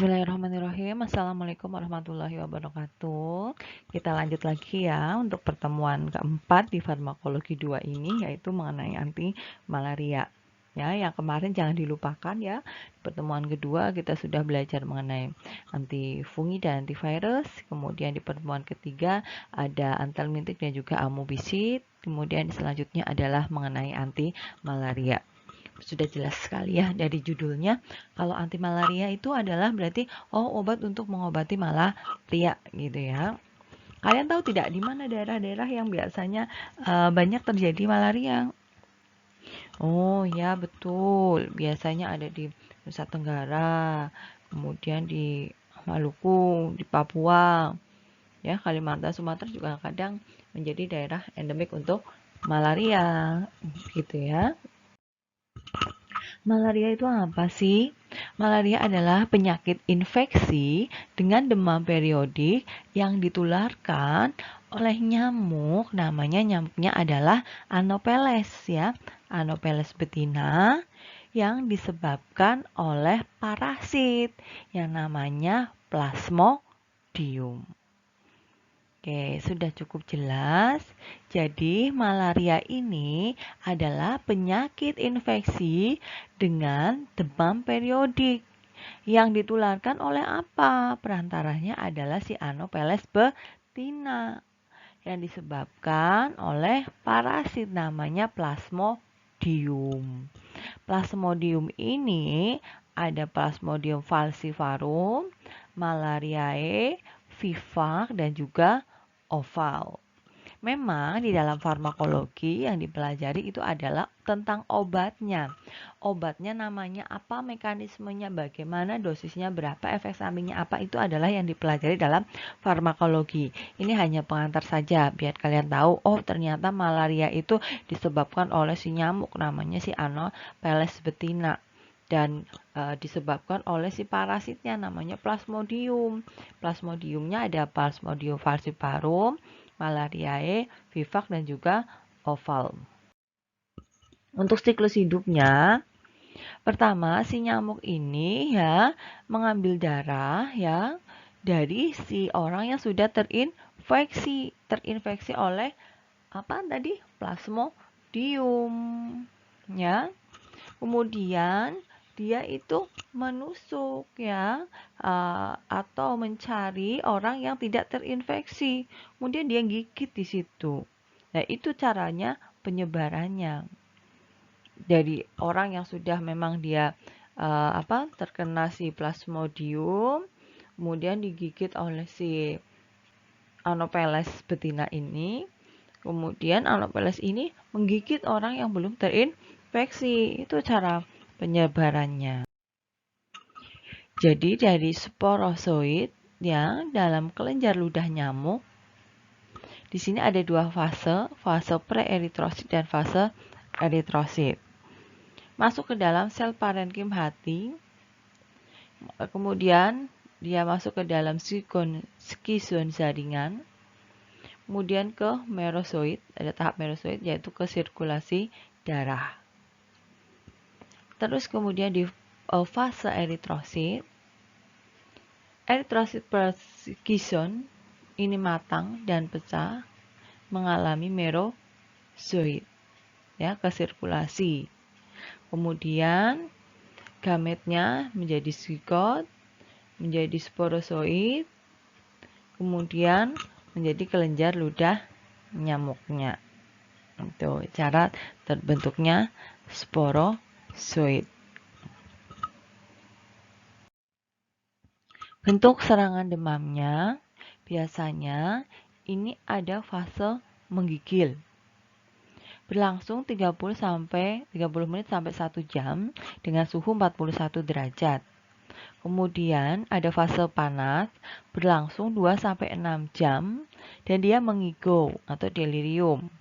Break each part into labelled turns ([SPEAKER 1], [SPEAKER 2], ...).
[SPEAKER 1] Bismillahirrahmanirrahim. Assalamualaikum warahmatullahi wabarakatuh. Kita lanjut lagi ya untuk pertemuan keempat di farmakologi 2 ini, yaitu mengenai anti malaria. Ya, yang kemarin jangan dilupakan ya. Di pertemuan kedua kita sudah belajar mengenai anti fungi dan antivirus. Kemudian di pertemuan ketiga ada antelmintik dan juga amobisit. Kemudian selanjutnya adalah mengenai anti malaria. Sudah jelas sekali ya dari judulnya, kalau anti malaria itu adalah berarti obat untuk mengobati malaria gitu ya. Kalian tahu tidak di mana daerah-daerah yang biasanya banyak terjadi malaria? Oh ya betul, biasanya ada di Nusa Tenggara, kemudian di Maluku, di Papua, ya Kalimantan, Sumatera juga kadang menjadi daerah endemik untuk malaria, gitu ya. Malaria itu apa sih? Malaria adalah penyakit infeksi dengan demam periodik yang ditularkan oleh nyamuk. Namanya nyamuknya adalah Anopheles ya. Anopheles betina yang disebabkan oleh parasit yang namanya Plasmodium. Oke, sudah cukup jelas. Jadi, malaria ini adalah penyakit infeksi dengan demam periodik yang ditularkan oleh apa? Perantaranya adalah si Anopheles betina yang disebabkan oleh parasit namanya Plasmodium. Plasmodium ini ada Plasmodium falciparum, malariae, vivax, dan juga oval. Memang di dalam farmakologi yang dipelajari itu adalah tentang obatnya. Obatnya namanya apa, mekanismenya bagaimana, dosisnya berapa, efek sampingnya apa, itu adalah yang dipelajari dalam farmakologi. Ini hanya pengantar saja biar kalian tahu, oh ternyata malaria itu disebabkan oleh si nyamuk namanya si Anopheles betina dan disebabkan oleh si parasitnya namanya Plasmodium. Plasmodiumnya ada Plasmodium falciparum, malariae, vivax, dan juga oval. Untuk siklus hidupnya, pertama si nyamuk ini ya mengambil darah ya dari si orang yang sudah terinfeksi oleh apa tadi? Plasmodium ya. Kemudian dia itu menusuk ya atau mencari orang yang tidak terinfeksi. Kemudian dia gigit di situ. Nah, itu caranya penyebarannya. Dari orang yang sudah memang dia terkena si Plasmodium, kemudian digigit oleh si Anopheles betina ini. Kemudian Anopheles ini menggigit orang yang belum terinfeksi. Itu cara penyebarannya. Jadi dari sporozoid ya dalam kelenjar ludah nyamuk, di sini ada dua fase preeritrosit dan fase eritrosit. Masuk ke dalam sel parenkim hati, kemudian dia masuk ke dalam skizon jaringan, kemudian ke merozoid, ada tahap merozoid yaitu ke sirkulasi darah. Terus kemudian di fase eritrosit plus skizon ini matang dan pecah mengalami merozoid ya ke sirkulasi. Kemudian gametnya menjadi zigot, menjadi sporozoid, kemudian menjadi kelenjar ludah nyamuknya. Itu cara terbentuknya sporozoid. Bentuk serangan demamnya biasanya ini ada fase menggigil. Berlangsung 30 menit sampai 1 jam dengan suhu 41 derajat. Kemudian ada fase panas berlangsung 2 sampai 6 jam dan dia mengigau atau delirium.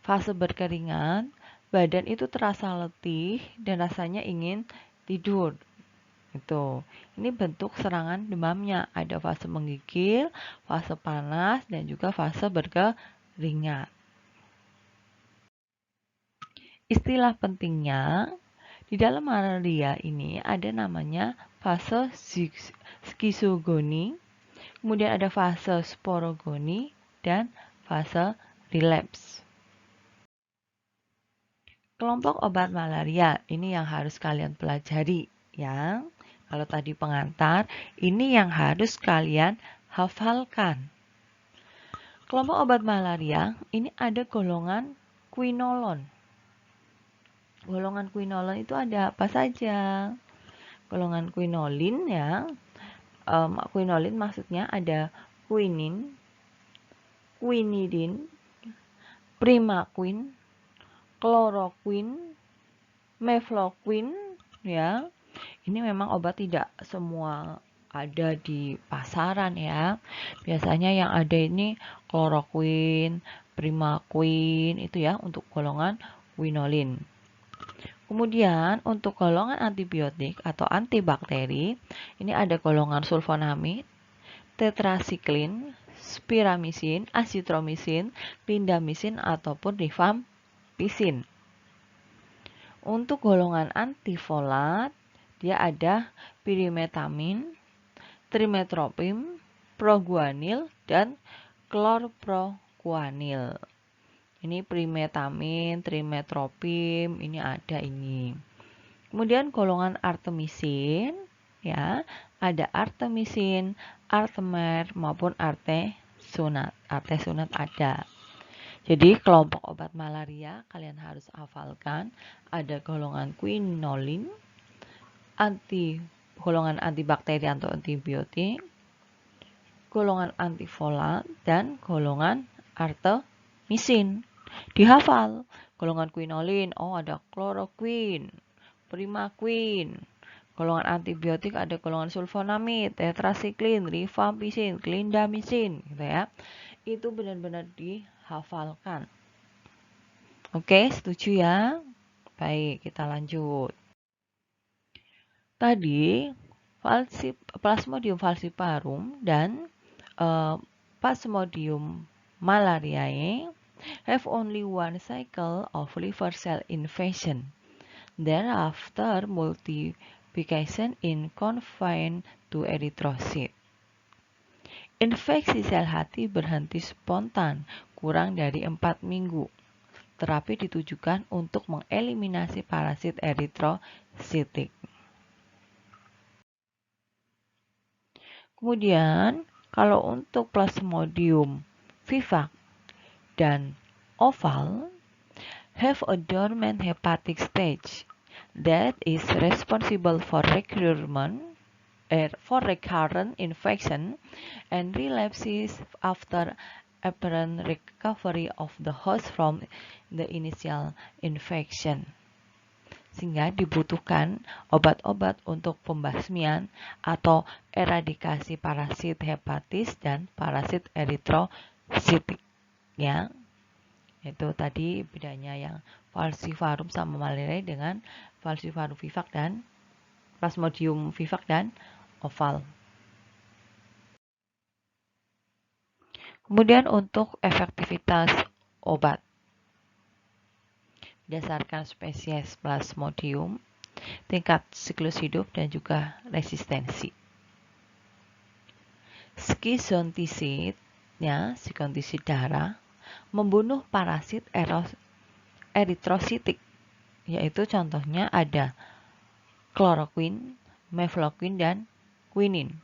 [SPEAKER 1] Fase berkeringat, badan itu terasa letih dan rasanya ingin tidur. Itu. Ini bentuk serangan demamnya. Ada fase menggigil, fase panas, dan juga fase berkeringat. Istilah pentingnya, di dalam malaria ini ada namanya fase skizogoni, kemudian ada fase sporogoni, dan fase relapse. Kelompok obat malaria ini yang harus kalian pelajari ya. Kalau tadi pengantar, ini yang harus kalian hafalkan. Kelompok obat malaria ini ada golongan quinolon. Golongan quinolon itu ada apa saja? Golongan quinolin ya. Quinolin maksudnya ada quinin, quinidin, primaquin, chloroquine, mefloquine ya. Ini memang obat tidak semua ada di pasaran ya. Biasanya yang ada ini chloroquine, primaquine itu ya untuk golongan quinolin. Kemudian untuk golongan antibiotik atau antibakteri, ini ada golongan sulfonamid, tetrasiklin, spiramisin, azitromisin, clindamycin ataupun rifampicin. Untuk golongan antifolat, dia ada pirimetamin, trimetropim, proguanil, dan chlorproguanil. Ini primetamin, trimetropim, ini ada ini. Kemudian golongan artemisin, ya, ada artemisin, artemer maupun artesunat. Artesunat ada. Jadi kelompok obat malaria kalian harus hafalkan. Ada golongan quinolin, golongan antibakteri atau antibiotik, golongan antifolat, dan golongan artemisin. Dihafal, golongan quinolin, oh ada chloroquine, primaquine. Golongan antibiotik ada golongan sulfonamid, tetrasiklin, rifampicin, clindamycin, gitu ya. Itu benar-benar dihafalkan. Oke, setuju ya? Baik, kita lanjut. Tadi Plasmodium falciparum dan Plasmodium malariae have only one cycle of liver cell infection. Thereafter, multiplication is confined to erythrocyte. Infeksi sel hati berhenti spontan kurang dari 4 minggu. Terapi ditujukan untuk mengeliminasi parasit eritrositik. Kemudian, kalau untuk Plasmodium vivax dan oval have a dormant hepatic stage that is responsible for recurrent infection and relapses after apparent recovery of the host from the initial infection. Sehingga dibutuhkan obat-obat untuk pembasmian atau eradikasi parasit hepatis dan parasit eritrositik ya. Itu tadi bedanya yang falciparum sama malaria dengan falciparum vivax dan Plasmodium vivax dan oval. Kemudian untuk efektivitas obat berdasarkan spesies Plasmodium, tingkat siklus hidup dan juga resistensi. Skizontisid ya, skizontisid darah membunuh parasit eritrositik, yaitu contohnya ada chloroquine, mefloquine, dan quinin.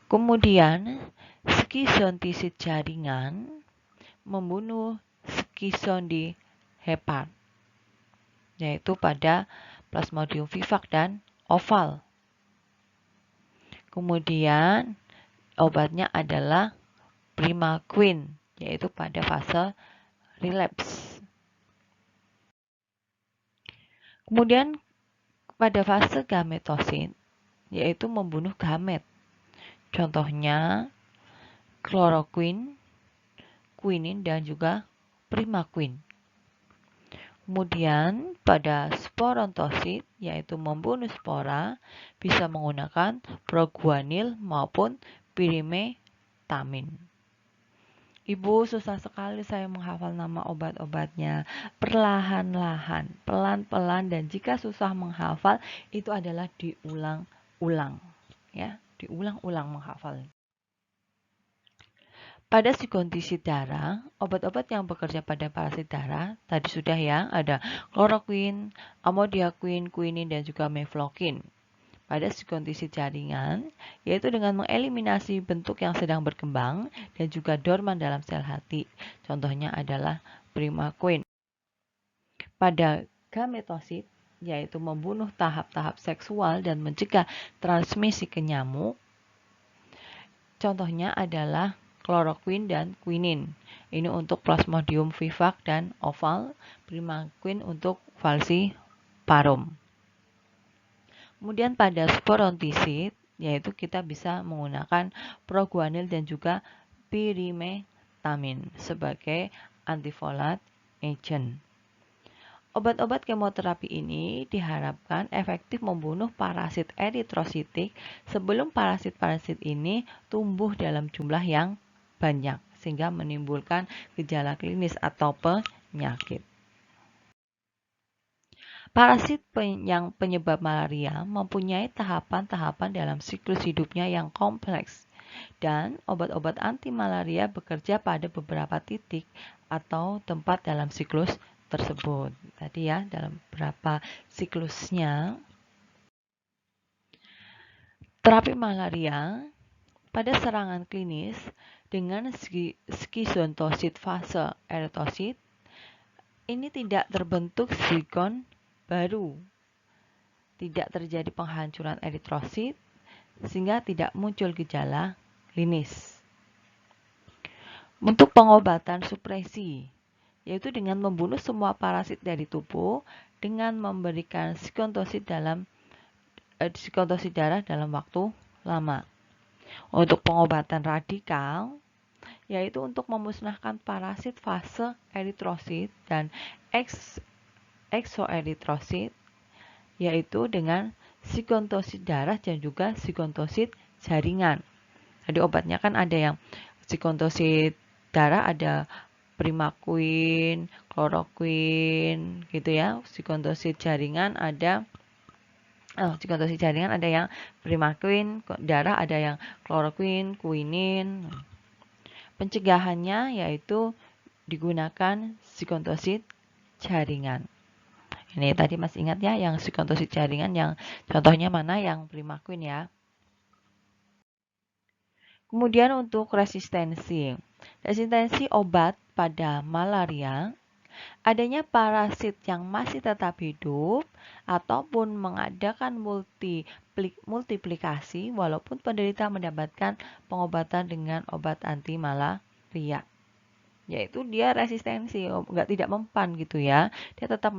[SPEAKER 1] Kemudian skizontisid jaringan membunuh skizon di hepat, yaitu pada Plasmodium vivax dan oval. Kemudian obatnya adalah primaquine, yaitu pada fase relapse. Kemudian pada fase gametosit, yaitu membunuh gamet. Contohnya chloroquine, quinin, dan juga primaquine. Kemudian pada sporontosit, yaitu membunuh spora, bisa menggunakan proguanil maupun pirimetamin. Ibu, susah sekali saya menghafal nama obat-obatnya. Perlahan-lahan, pelan-pelan, dan jika susah menghafal, itu adalah diulang-ulang. Ya, diulang-ulang menghafal. Pada si kondisi darah, obat-obat yang bekerja pada parasit darah, tadi sudah ya, ada kloroquine, amodiaquine, quinin, dan juga mefloquine. Pada si kondisi jaringan, yaitu dengan mengeliminasi bentuk yang sedang berkembang dan juga dorman dalam sel hati. Contohnya adalah primaquine. Pada gametosit, yaitu membunuh tahap-tahap seksual dan mencegah transmisi ke nyamuk. Contohnya adalah chloroquine dan quinin. Ini untuk Plasmodium vivax dan oval, primaquine untuk falciparum. Kemudian pada sporontisid, yaitu kita bisa menggunakan proguanil dan juga pyrimetamin sebagai antifolat agent. Obat-obat kemoterapi ini diharapkan efektif membunuh parasit eritrositik sebelum parasit-parasit ini tumbuh dalam jumlah yang banyak, sehingga menimbulkan gejala klinis atau penyakit. Parasit yang penyebab malaria mempunyai tahapan-tahapan dalam siklus hidupnya yang kompleks, dan obat-obat anti malaria bekerja pada beberapa titik atau tempat dalam siklus tersebut. Tadi ya, dalam beberapa siklusnya. Terapi malaria pada serangan klinis dengan skizontosit fase eritosit, ini tidak terbentuk zigon baru, tidak terjadi penghancuran eritrosit, sehingga tidak muncul gejala klinis. Untuk pengobatan supresi, yaitu dengan membunuh semua parasit dari tubuh dengan memberikan psikontosit darah dalam waktu lama. Untuk pengobatan radikal, yaitu untuk memusnahkan parasit fase eritrosit dan eksoeritrosit, yaitu dengan psikontosit darah dan juga psikontosit jaringan. Tadi obatnya kan ada yang psikontosit darah, ada primaquine, chloroquine gitu ya. Psikontosit jaringan ada yang primaquine, darah ada yang chloroquine, quinin. Pencegahannya yaitu digunakan psikontosit jaringan. Ini tadi masih ingat ya, yang psikontosit jaringan yang contohnya mana, yang primaquine ya. Kemudian untuk resistensi obat pada malaria, adanya parasit yang masih tetap hidup ataupun mengadakan multiplikasi walaupun penderita mendapatkan pengobatan dengan obat anti malaria. Yaitu dia resistensi, tidak mempan gitu ya. Dia tetap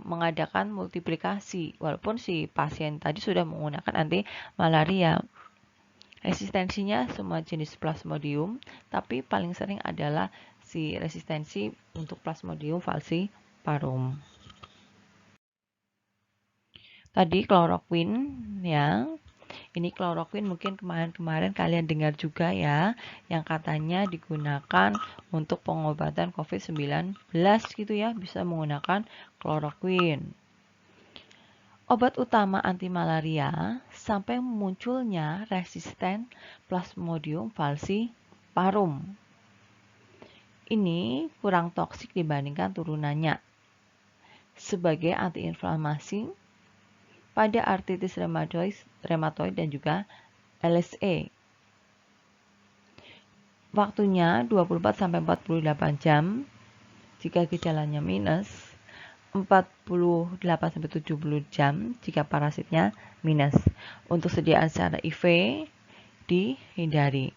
[SPEAKER 1] mengadakan multiplikasi walaupun si pasien tadi sudah menggunakan anti malaria. Resistensinya semua jenis Plasmodium, tapi paling sering adalah si resistensi untuk Plasmodium falciparum. Tadi chloroquine ya. Ini chloroquine mungkin kemarin kalian dengar juga ya, yang katanya digunakan untuk pengobatan COVID-19 gitu ya, bisa menggunakan chloroquine. Obat utama anti malaria sampai munculnya resisten Plasmodium falciparum. Ini kurang toksik dibandingkan turunannya. Sebagai antiinflamasi pada artritis rheumatoid dan juga LSA. Waktunya 24-48 jam jika gejalanya minus, 48-70 jam jika parasitnya minus. Untuk sediaan secara IV dihindari.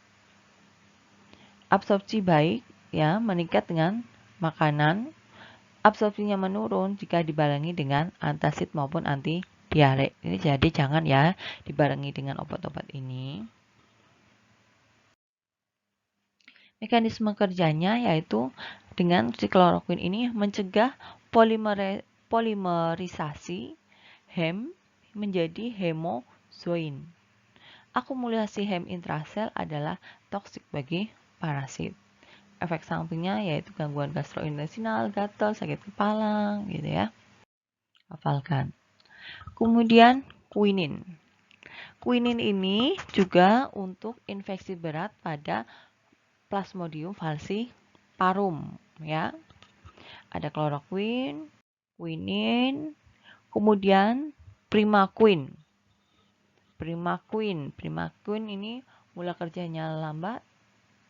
[SPEAKER 1] Absorpsi baik ya, meningkat dengan makanan. Absorpsinya menurun jika dibarengi dengan antasid maupun anti diare. Ini jadi jangan ya dibarengi dengan obat-obat ini. Mekanisme kerjanya yaitu dengan si chloroquine ini mencegah polimerisasi hem menjadi hemozoin. Akumulasi hem intrasel adalah toksik bagi parasit. Efek sampingnya yaitu gangguan gastrointestinal, gatal, sakit kepala, gitu ya. Hafalkan. Kemudian quinin. Quinin ini juga untuk infeksi berat pada Plasmodium falciparum, ya. Ada chloroquine, quinin, kemudian primaquine. Primaquine ini mula kerjanya lambat,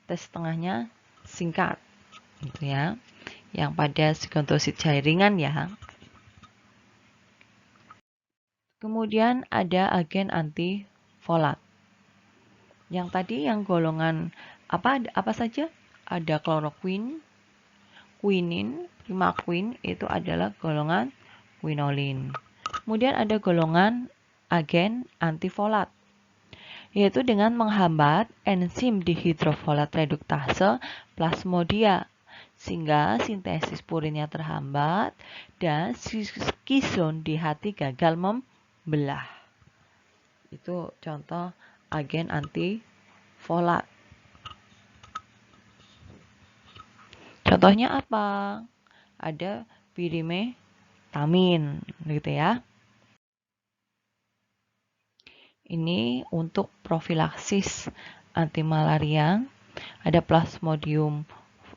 [SPEAKER 1] tes setengahnya singkat, gitu ya. Yang pada zigomatosid jaringan ya. Kemudian ada agen antifolat. Yang tadi yang golongan apa saja? Ada chloroquine, quinin, primaquine itu adalah golongan quinolin. Kemudian ada golongan agen antifolat, yaitu dengan menghambat enzim dihidrofolat reduktase plasmodia sehingga sintesis purinnya terhambat dan skizon di hati gagal membelah. Itu contoh agen antifolat. Contohnya apa? Ada pirimetamin, gitu ya. Ini untuk profilaksis antimalaria. Ada Plasmodium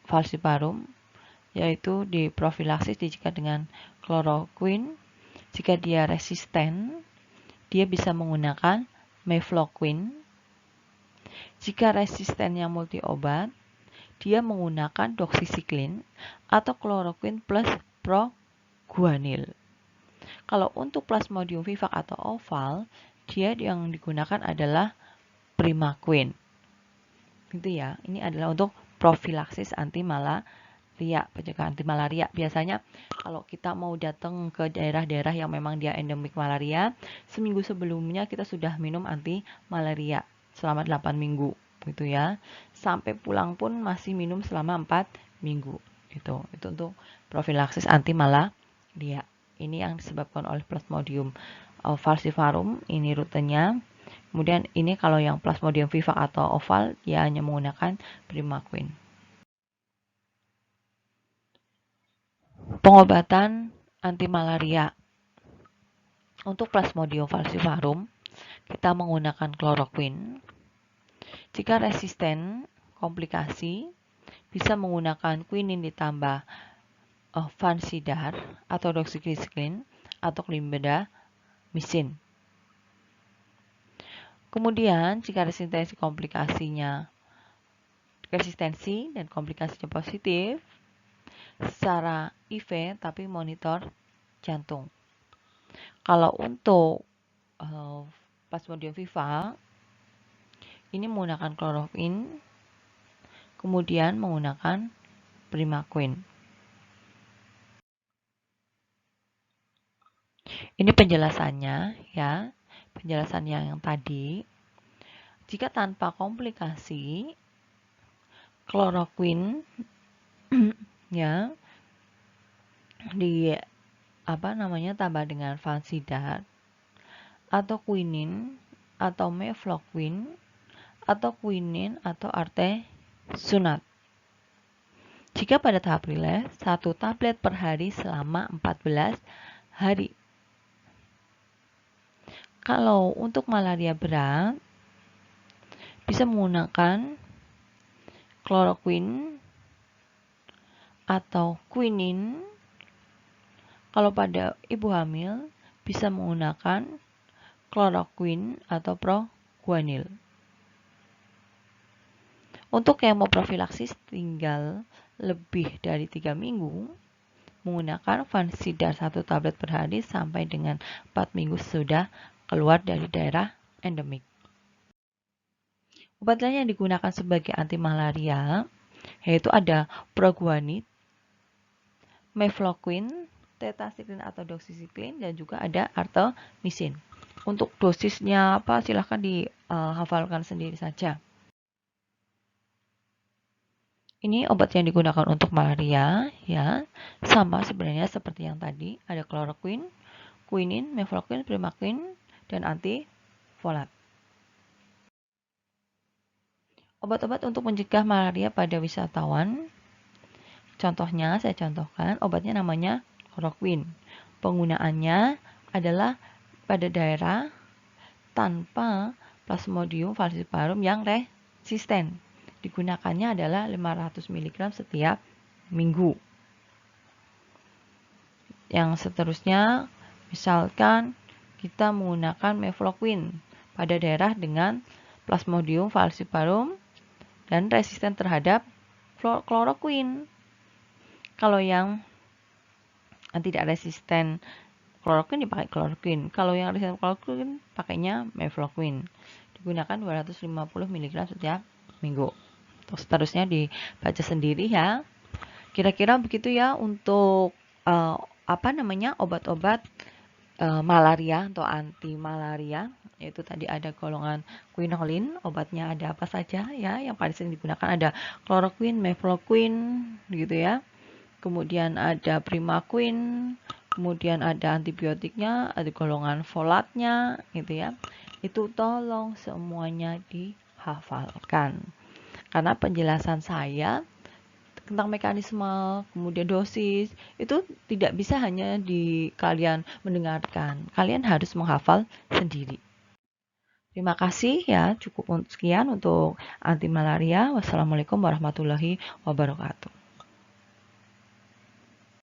[SPEAKER 1] falciparum, yaitu diprofilaksis jika dengan chloroquine. Jika dia resisten, dia bisa menggunakan mefloquine. Jika resistennya multi obat, dia menggunakan doxycycline atau chloroquine plus proguanil. Kalau untuk Plasmodium vivax atau oval, dia yang digunakan adalah primaquine. Gitu ya. Ini adalah untuk profilaksis antimalaria, pencegahan antimalaria. Biasanya kalau kita mau datang ke daerah-daerah yang memang dia endemik malaria, seminggu sebelumnya kita sudah minum anti malaria selama 8 minggu, gitu ya. Sampai pulang pun masih minum selama 4 minggu, gitu. Itu untuk profilaksis anti malaria. Ini yang disebabkan oleh Plasmodium falciparum, ini rutenya. Kemudian ini kalau yang Plasmodium vivax atau oval, dia hanya menggunakan primaquine. Pengobatan antimalaria. Untuk Plasmodium falciparum, kita menggunakan chloroquine. Jika resisten, komplikasi, bisa menggunakan quinin ditambah vansidar atau doxycycline atau clindamycin. Kemudian, jika resistensi dan komplikasinya positif, secara IV tapi monitor jantung. Kalau untuk Plasmodium vivax, ini menggunakan chloroquine, kemudian menggunakan primaquine. Ini penjelasannya ya, penjelasan yang tadi. Jika tanpa komplikasi, chloroquine ya tambah dengan vansidar atau quinin atau mefloquine atau quinin atau artesunat. Jika pada tahap relapse, 1 tablet per hari selama 14 hari. Kalau untuk malaria berat, bisa menggunakan chloroquine atau quinin. Kalau pada ibu hamil, bisa menggunakan chloroquine atau proguanil. Untuk yang mau profilaksis tinggal lebih dari 3 minggu, menggunakan vansidar 1 tablet per hari sampai dengan 4 minggu sudah keluar dari daerah endemik. Obat lain yang digunakan sebagai antimalaria yaitu ada proguanil, mefloquine, tetracycline atau doxycycline, dan juga ada artemisinin. Untuk dosisnya silahkan dihafalkan sendiri saja. Ini obat yang digunakan untuk malaria ya, sama sebenarnya seperti yang tadi, ada chloroquine, quinin, mefloquine, primaquine, dan antifolat. Obat-obat untuk mencegah malaria pada wisatawan. Contohnya, saya contohkan, obatnya namanya chloroquine. Penggunaannya adalah pada daerah tanpa Plasmodium falciparum yang resisten. Digunakannya adalah 500 mg setiap minggu. Yang seterusnya, misalkan kita menggunakan mefloquine pada daerah dengan Plasmodium falciparum dan resisten terhadap chloroquine. Kalau yang tidak resisten chloroquine dipakai chloroquine. Kalau yang resisten chloroquine pakainya mefloquine. Digunakan 250 mg setiap minggu. Terus seterusnya dibaca sendiri ya. Kira-kira begitu ya untuk obat-obat malaria atau anti malaria. Yaitu tadi ada golongan quinolin, obatnya ada apa saja ya, yang paling sering digunakan ada chloroquine, mefloquine gitu ya. Kemudian ada primaquine, kemudian ada antibiotiknya, ada golongan folatnya gitu ya. Itu tolong semuanya dihafalkan. Karena penjelasan saya tentang mekanisme, kemudian dosis, itu tidak bisa hanya di kalian mendengarkan. Kalian harus menghafal sendiri. Terima kasih ya, cukup sekian untuk anti malaria. Wassalamualaikum warahmatullahi wabarakatuh.